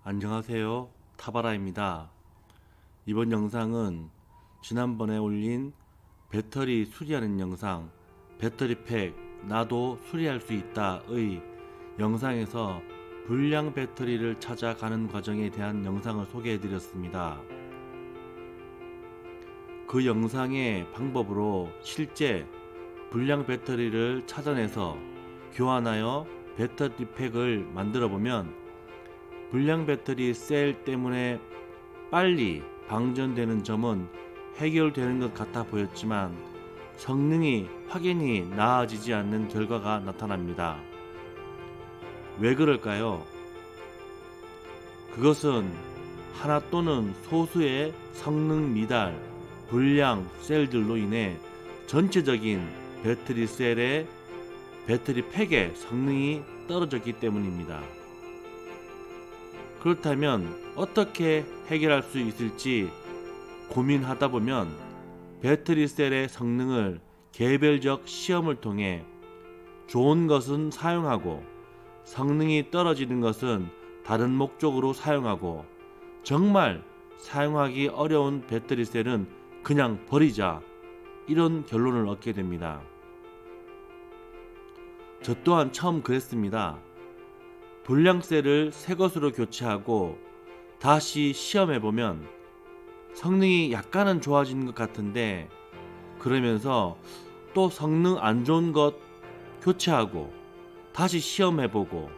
안녕하세요. 타바라입니다. 이번 영상은 지난번에 올린 배터리 수리하는 영상 배터리팩 나도 수리할 수 있다의 영상에서 불량 배터리를 찾아가는 과정에 대한 영상을 소개해 드렸습니다. 그 영상의 방법으로 실제 불량 배터리를 찾아내서 교환하여 배터리팩을 만들어 보면 불량 배터리 셀 때문에 빨리 방전되는 점은 해결되는 것 같아 보였지만 성능이 확연히 나아지지 않는 결과가 나타납니다. 왜 그럴까요? 그것은 하나 또는 소수의 성능 미달, 불량 셀들로 인해 전체적인 배터리 셀의 배터리 팩의 성능이 떨어졌기 때문입니다. 그렇다면 어떻게 해결할 수 있을지 고민하다 보면 배터리 셀의 성능을 개별적 시험을 통해 좋은 것은 사용하고 성능이 떨어지는 것은 다른 목적으로 사용하고 정말 사용하기 어려운 배터리 셀은 그냥 버리자, 이런 결론을 얻게 됩니다. 저 또한 처음 그랬습니다. 불량 셀을 새 것으로 교체하고 다시 시험해보면 성능이 약간은 좋아지는 것 같은데, 그러면서 또 성능 안 좋은 것 교체하고 다시 시험해보고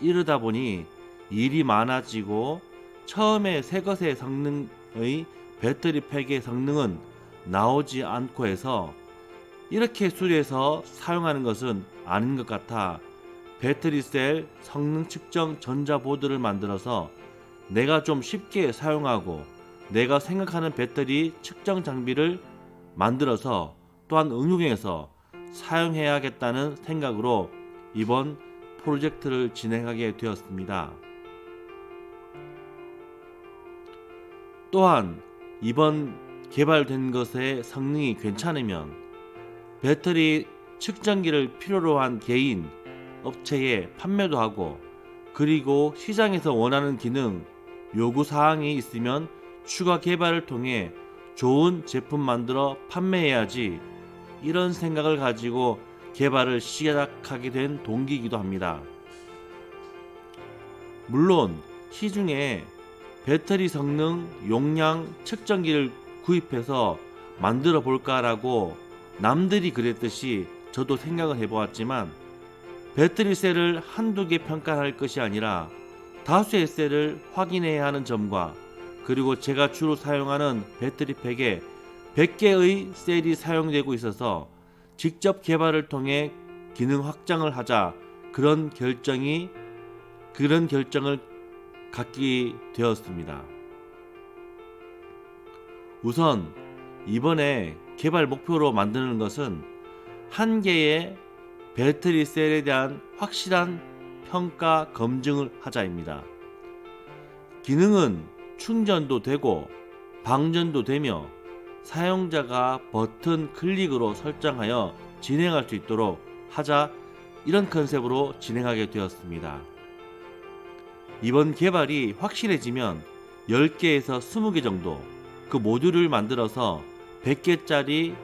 이러다 보니 일이 많아지고 처음에 새 것의 성능의 배터리 팩의 성능은 나오지 않고 해서 이렇게 수리해서 사용하는 것은 아닌 것 같아 배터리 셀 성능 측정 전자보드를 만들어서 내가 좀 쉽게 사용하고 내가 생각하는 배터리 측정 장비를 만들어서 또한 응용해서 사용해야겠다는 생각으로 이번 프로젝트를 진행하게 되었습니다. 또한 이번 개발된 것의 성능이 괜찮으면 배터리 측정기를 필요로 한 개인 업체에 판매도 하고, 그리고 시장에서 원하는 기능, 요구사항이 있으면 추가 개발을 통해 좋은 제품 만들어 판매해야지, 이런 생각을 가지고 개발을 시작하게 된 동기이기도 합니다. 물론 시중에 배터리 성능 용량 측정기를 구입해서 만들어 볼까라고 남들이 그랬듯이 저도 생각을 해보았지만 배터리 셀을 한두 개 평가할 것이 아니라 다수의 셀을 확인해야 하는 점과, 그리고 제가 주로 사용하는 배터리 팩에 100개의 셀이 사용되고 있어서 직접 개발을 통해 기능 확장을 하자, 그런 결정을 갖게 되었습니다. 우선 이번에 개발 목표로 만드는 것은 한 개의 배터리 셀에 대한 확실한 평가 검증을 하자입니다. 기능은 충전도 되고 방전도 되며 사용자가 버튼 클릭으로 설정하여 진행할 수 있도록 하자, 이런 컨셉으로 진행하게 되었습니다. 이번 개발이 확실해지면 10개에서 20개 정도 그 모듈을 만들어서 100개짜리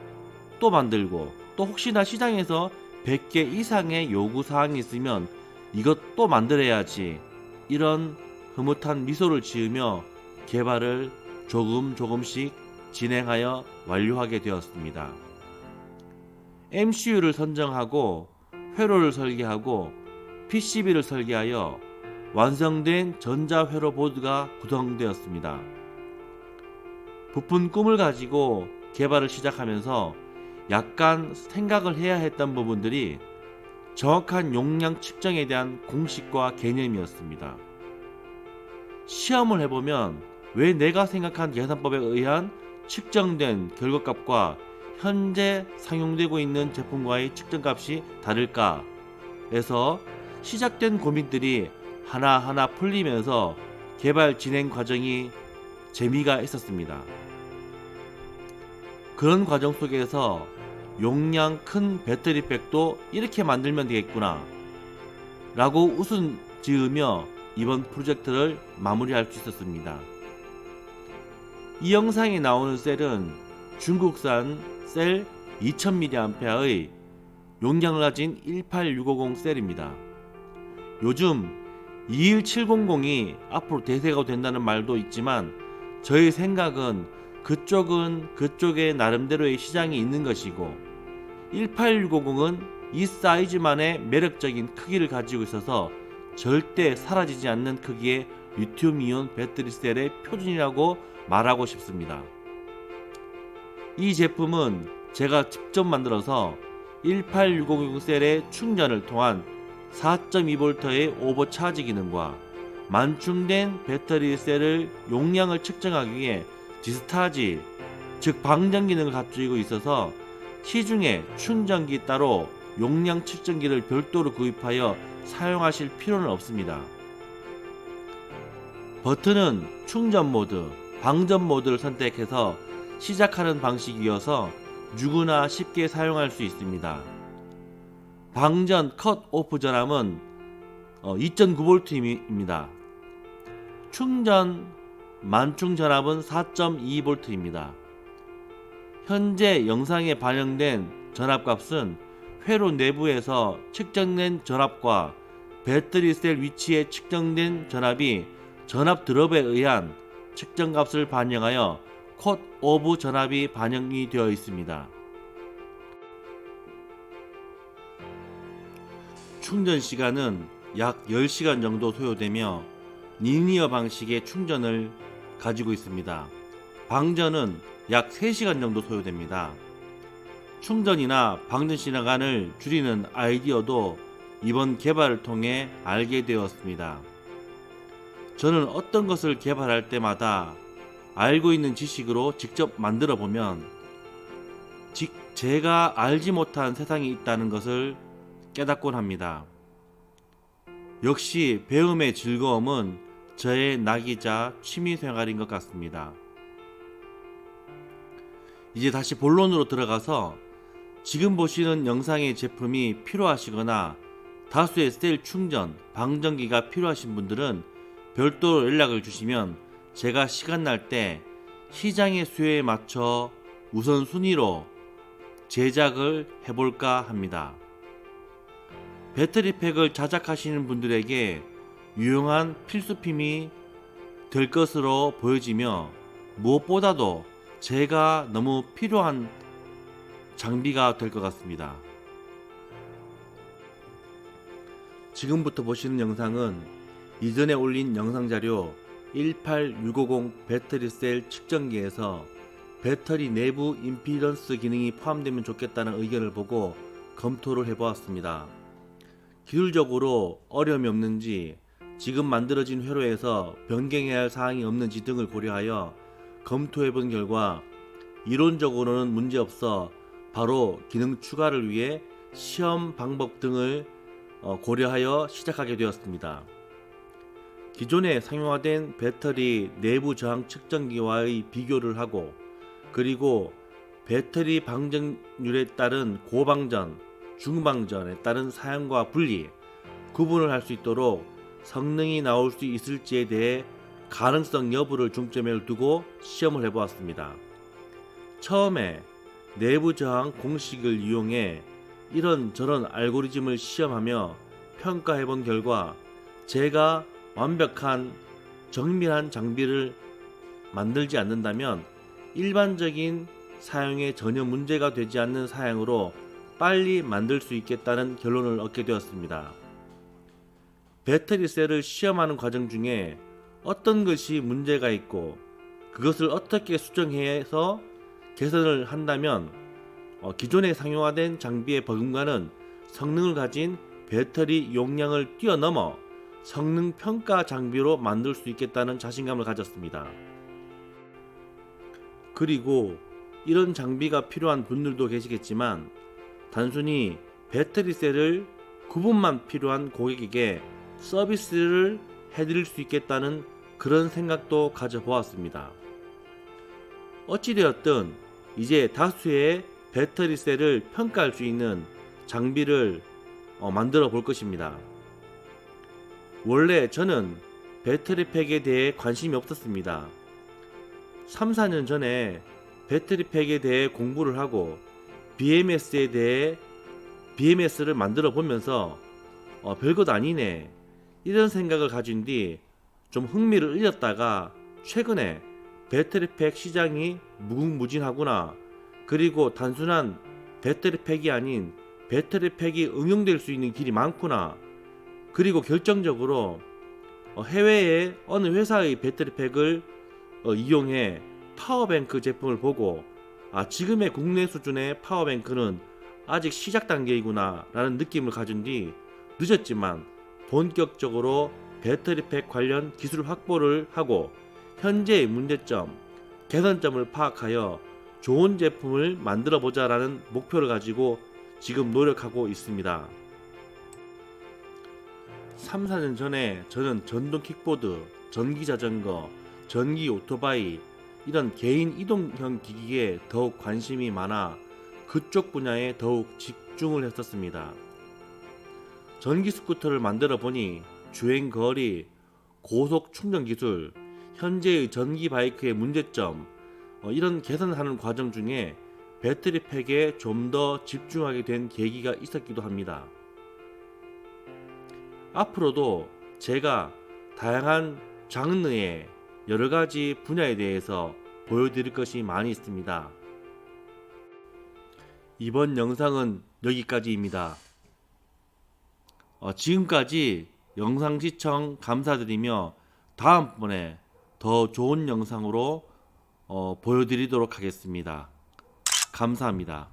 또 만들고, 또 혹시나 시장에서 100개 이상의 요구사항이 있으면 이것 또 만들어야지, 이런 흐뭇한 미소를 지으며 개발을 조금씩 진행하여 완료하게 되었습니다. MCU를 선정하고 회로를 설계하고 PCB를 설계하여 완성된 전자회로 보드가 구성되었습니다. 부푼 꿈을 가지고 개발을 시작하면서 약간 생각을 해야 했던 부분들이 정확한 용량 측정에 대한 공식과 개념이었습니다. 시험을 해보면 왜 내가 생각한 계산법에 의한 측정된 결과값과 현재 상용되고 있는 제품과의 측정값이 다를까 해서 시작된 고민들이 하나하나 풀리면서 개발 진행 과정이 재미가 있었습니다. 그런 과정 속에서 용량 큰 배터리백도 이렇게 만들면 되겠구나 라고 웃음 지으며 이번 프로젝트를 마무리할 수 있었습니다. 이 영상에 나오는 셀은 중국산 셀 2000mAh의 용량을 가진 18650 셀입니다. 요즘 21700이 앞으로 대세가 된다는 말도 있지만 저의 생각은 그쪽은 그쪽의 나름대로의 시장이 있는 것이고 18650은 이 사이즈만의 매력적인 크기를 가지고 있어서 절대 사라지지 않는 크기의 리튬이온 배터리 셀의 표준이라고 말하고 싶습니다. 이 제품은 제가 직접 만들어서 18650 셀의 충전을 통한 4.2V의 오버차지 기능과 만충된 배터리 셀의 용량을 측정하기 위해 디스타지, 즉 방전 기능을 갖추고 있어서 시중에 충전기 따로 용량 측정기를 별도로 구입하여 사용하실 필요는 없습니다. 버튼은 충전 모드, 방전 모드를 선택해서 시작하는 방식이어서 누구나 쉽게 사용할 수 있습니다. 방전 컷 오프 전압은 2.9V입니다. 충전 만충 전압은 4.2V입니다. 현재 영상에 반영된 전압값은 회로 내부에서 측정된 전압과 배터리 셀 위치에 측정된 전압이 전압 드롭에 의한 측정값을 반영하여 컷 오브 전압이 반영이 되어 있습니다. 충전 시간은 약 10시간 정도 소요되며 리니어 방식의 충전을 가지고 있습니다. 방전은 약 3시간 정도 소요됩니다. 충전이나 방전 시간을 줄이는 아이디어도 이번 개발을 통해 알게 되었습니다. 저는 어떤 것을 개발할 때마다 알고 있는 지식으로 직접 만들어 보면 제가 알지 못한 세상이 있다는 것을 깨닫곤 합니다. 역시 배움의 즐거움은 저의 낙이자 취미생활인 것 같습니다. 이제 다시 본론으로 들어가서 지금 보시는 영상의 제품이 필요하시거나 다수의 셀 충전, 방전기가 필요하신 분들은 별도로 연락을 주시면 제가 시간 날 때 시장의 수요에 맞춰 우선순위로 제작을 해볼까 합니다. 배터리팩을 자작하시는 분들에게 유용한 필수품이 될 것으로 보여지며 무엇보다도 제가 너무 필요한 장비가 될 것 같습니다. 지금부터 보시는 영상은 이전에 올린 영상 자료 18650 배터리 셀 측정기에서 배터리 내부 임피던스 기능이 포함되면 좋겠다는 의견을 보고 검토를 해보았습니다. 기술적으로 어려움이 없는지, 지금 만들어진 회로에서 변경해야 할 사항이 없는지 등을 고려하여 검토해본 결과 이론적으로는 문제없어 바로 기능 추가를 위해 시험 방법 등을 고려하여 시작하게 되었습니다. 기존에 상용화된 배터리 내부 저항 측정기와의 비교를 하고, 그리고 배터리 방전율에 따른 고방전, 중방전에 따른 사용과 분리, 구분을 할 수 있도록 성능이 나올 수 있을지에 대해 가능성 여부를 중점에 두고 시험을 해보았습니다. 처음에 내부 저항 공식을 이용해 이런저런 알고리즘을 시험하며 평가해본 결과 제가 완벽한 정밀한 장비를 만들지 않는다면 일반적인 사용에 전혀 문제가 되지 않는 사양으로 빨리 만들 수 있겠다는 결론을 얻게 되었습니다. 배터리 셀을 시험하는 과정 중에 어떤 것이 문제가 있고 그것을 어떻게 수정해서 개선을 한다면 기존에 상용화된 장비의 버금가는 성능을 가진 배터리 용량을 뛰어넘어 성능 평가 장비로 만들 수 있겠다는 자신감을 가졌습니다. 그리고 이런 장비가 필요한 분들도 계시겠지만 단순히 배터리 셀을 구분만 필요한 고객에게 서비스를 해드릴 수 있겠다는 그런 생각도 가져보았습니다. 어찌되었든 이제 다수의 배터리 셀을 평가할 수 있는 장비를 만들어 볼 것입니다. 원래 저는 배터리팩에 대해 관심이 없었습니다. 3, 4년 전에 배터리팩에 대해 공부를 하고 BMS를 만들어 보면서 별것 아니네 이런 생각을 가진 뒤 좀 흥미를 잃었다가 최근에 배터리팩 시장이 무궁무진하구나, 그리고 단순한 배터리팩이 아닌 배터리팩이 응용될 수 있는 길이 많구나, 그리고 결정적으로 해외의 어느 회사의 배터리팩을 이용해 파워뱅크 제품을 보고 지금의 국내 수준의 파워뱅크는 아직 시작 단계이구나 라는 느낌을 가진 뒤 늦었지만 본격적으로 배터리팩 관련 기술 확보를 하고 현재의 문제점, 개선점을 파악하여 좋은 제품을 만들어 보자라는 목표를 가지고 지금 노력하고 있습니다. 3, 4년 전에 저는 전동 킥보드, 전기 자전거, 전기 오토바이 이런 개인 이동형 기기에 더욱 관심이 많아 그쪽 분야에 더욱 집중을 했었습니다. 전기 스쿠터를 만들어 보니 주행 거리, 고속 충전 기술, 현재의 전기 바이크의 문제점 이런 개선하는 과정 중에 배터리팩에 좀 더 집중하게 된 계기가 있었기도 합니다. 앞으로도 제가 다양한 장르의 여러 가지 분야에 대해서 보여드릴 것이 많이 있습니다. 이번 영상은 여기까지입니다. 지금까지 영상 시청 감사드리며 다음번에 더 좋은 영상으로 보여드리도록 하겠습니다. 감사합니다.